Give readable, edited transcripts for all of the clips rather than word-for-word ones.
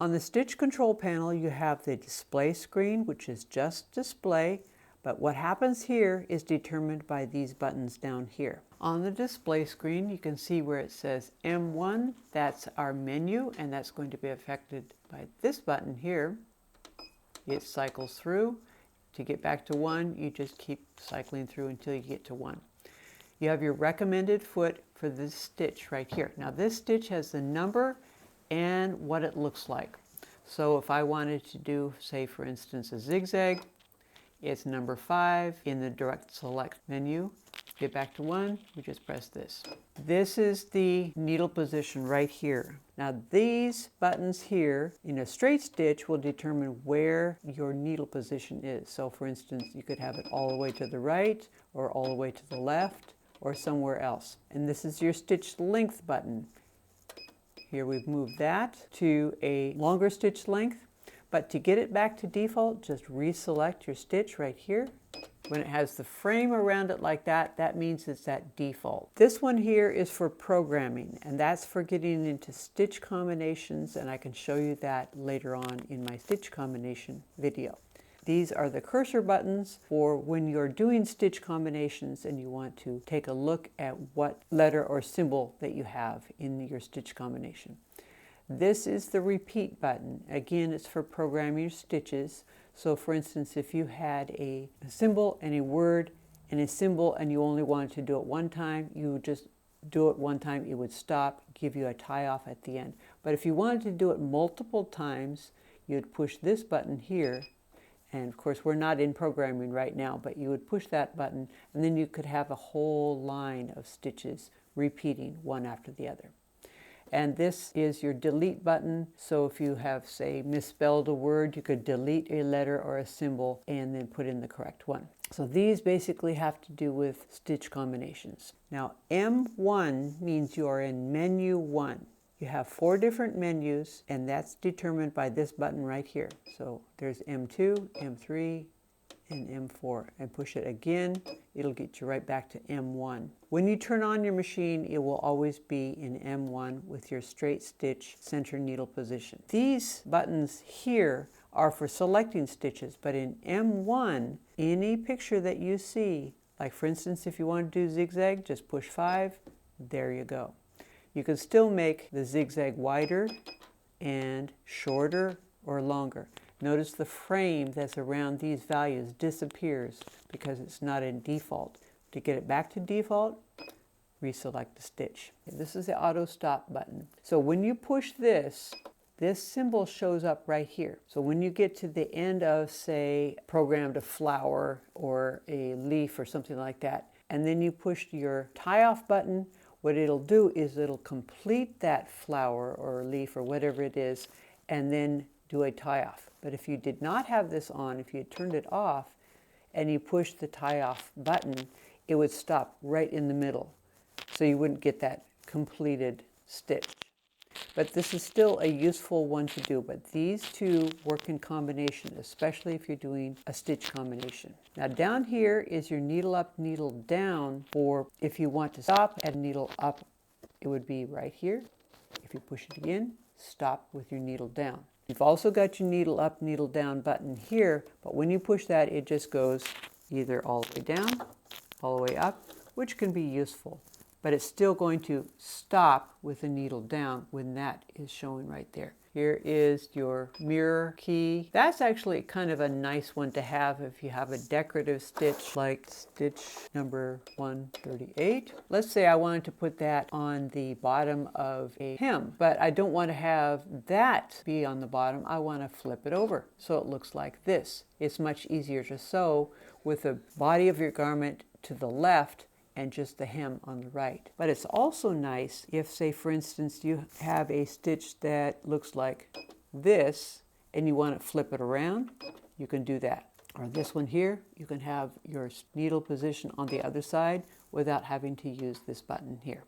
On the stitch control panel, you have the display screen, which is just display, but what happens here is determined by these buttons down here. On the display screen, you can see where it says M1, that's our menu, and that's going to be affected by this button here. It cycles through. To get back to 1, you just keep cycling through until you get to 1. You have your recommended foot for this stitch right here. Now this stitch has the number and what it looks like. So if I wanted to do, say for instance, a zigzag, it's number 5 in the direct select menu. Get back to 1, we just press this. This is the needle position right here. Now these buttons here in a straight stitch will determine where your needle position is. So for instance, you could have it all the way to the right or all the way to the left or somewhere else. And this is your stitch length button. Here we've moved that to a longer stitch length, but to get it back to default, just reselect your stitch right here. When it has the frame around it like that, that means it's at default. This one here is for programming, and that's for getting into stitch combinations, and I can show you that later on in my stitch combination video. These are the cursor buttons for when you're doing stitch combinations and you want to take a look at what letter or symbol that you have in your stitch combination. This is the repeat button. Again, it's for programming your stitches. So for instance, if you had a symbol and a word and a symbol and you only wanted to do it one time, you would just do it one time, it would stop, give you a tie off at the end. But if you wanted to do it multiple times, you'd push this button here. And of course, we're not in programming right now, but you would push that button and then you could have a whole line of stitches repeating one after the other. And this is your delete button. So if you have, say, misspelled a word, you could delete a letter or a symbol and then put in the correct one. So these basically have to do with stitch combinations. Now, M1 means you are in menu 1. You have 4 different menus, and that's determined by this button right here. So there's M2, M3, and M4, and push it again, it'll get you right back to M1. When you turn on your machine, it will always be in M1 with your straight stitch center needle position. These buttons here are for selecting stitches, but in M1, any picture that you see, like for instance, if you want to do zigzag, just push 5, there you go. You can still make the zigzag wider and shorter or longer. Notice the frame that's around these values disappears because it's not in default. To get it back to default, reselect the stitch. This is the auto stop button. So when you push this, this symbol shows up right here. So when you get to the end of, say, programmed a flower or a leaf or something like that, and then you push your tie off button, what it'll do is it'll complete that flower or leaf or whatever it is, and then do a tie off. But if you did not have this on, if you had turned it off and you pushed the tie off button, it would stop right in the middle. So you wouldn't get that completed stitch. But this is still a useful one to do. But these two work in combination, especially if you're doing a stitch combination. Now down here is your needle up, needle down for if you want to stop at needle up, it would be right here. If you push it again, stop with your needle down. You've also got your needle up, needle down button here, but when you push that, it just goes either all the way down, all the way up, which can be useful. But it's still going to stop with the needle down when that is showing right there. Here is your mirror key. That's actually kind of a nice one to have if you have a decorative stitch like stitch number 138. Let's say I wanted to put that on the bottom of a hem, but I don't want to have that be on the bottom. I want to flip it over so it looks like this. It's much easier to sew with the body of your garment to the left and just the hem on the right. But it's also nice if, say for instance, you have a stitch that looks like this and you want to flip it around, you can do that. Or this one here, you can have your needle position on the other side without having to use this button here.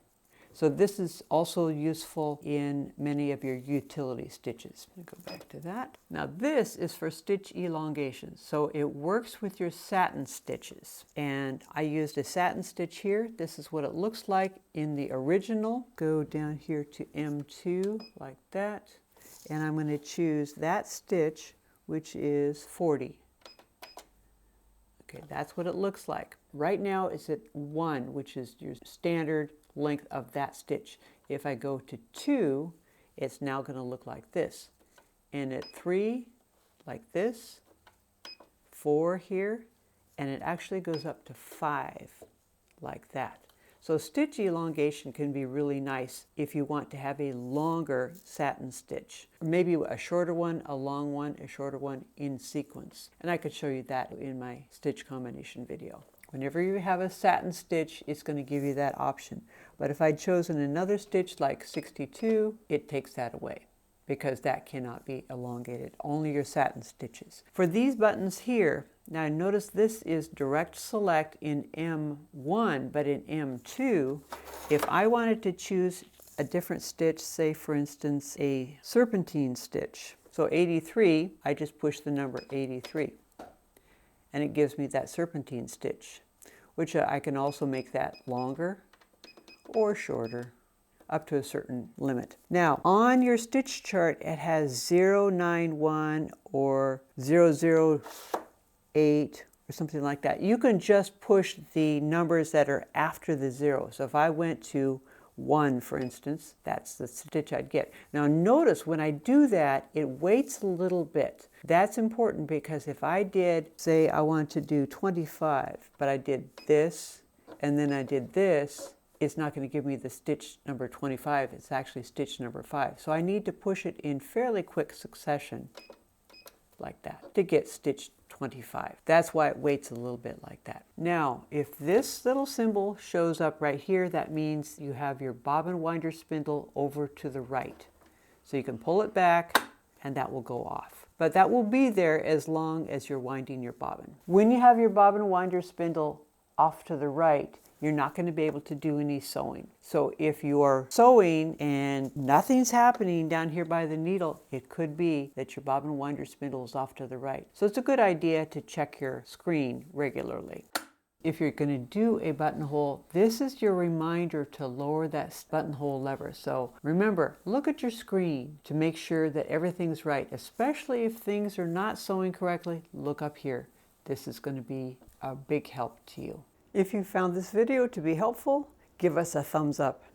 So this is also useful in many of your utility stitches. Let me go back to that. Now this is for stitch elongation. So it works with your satin stitches. And I used a satin stitch here. This is what it looks like in the original. Go down here to M2 like that. and I'm going to choose that stitch, which is 40. Okay, that's what it looks like. Right now it's at 1, which is your standard length of that stitch. If I go to 2, it's now going to look like this. And at 3, like this, 4 here, and it actually goes up to 5, like that. So stitch elongation can be really nice if you want to have a longer satin stitch. Maybe a shorter one, a long one, a shorter one in sequence. And I could show you that in my stitch combination video. Whenever you have a satin stitch, it's going to give you that option. But if I'd chosen another stitch like 62, it takes that away, because that cannot be elongated, only your satin stitches. For these buttons here, now notice this is direct select in M1, but in M2, if I wanted to choose a different stitch, say for instance a serpentine stitch, so 83, I just push the number 83, and it gives me that serpentine stitch, which I can also make that longer or shorter, up to a certain limit. Now, on your stitch chart, it has 091 or 008 or something like that. You can just push the numbers that are after the 0. So if I went to 1, for instance, that's the stitch I'd get. Now notice when I do that, it waits a little bit. That's important because if I did, say I want to do 25, but I did this, and then I did this, it's not going to give me the stitch number 25, it's actually stitch number 5. So I need to push it in fairly quick succession, like that, to get stitch 25. That's why it waits a little bit like that. Now, if this little symbol shows up right here, that means you have your bobbin winder spindle over to the right. So you can pull it back and that will go off. But that will be there as long as you're winding your bobbin. When you have your bobbin winder spindle off to the right, you're not going to be able to do any sewing. So if you are sewing and nothing's happening down here by the needle, it could be that your bobbin winder spindle is off to the right. So it's a good idea to check your screen regularly. If you're going to do a buttonhole, this is your reminder to lower that buttonhole lever. So remember, look at your screen to make sure that everything's right, especially if things are not sewing correctly. Look up here. This is going to be a big help to you. If you found this video to be helpful, give us a thumbs up.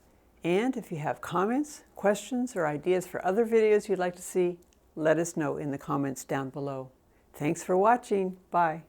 And if you have comments, questions, or ideas for other videos you'd like to see, let us know in the comments down below. Thanks for watching. Bye.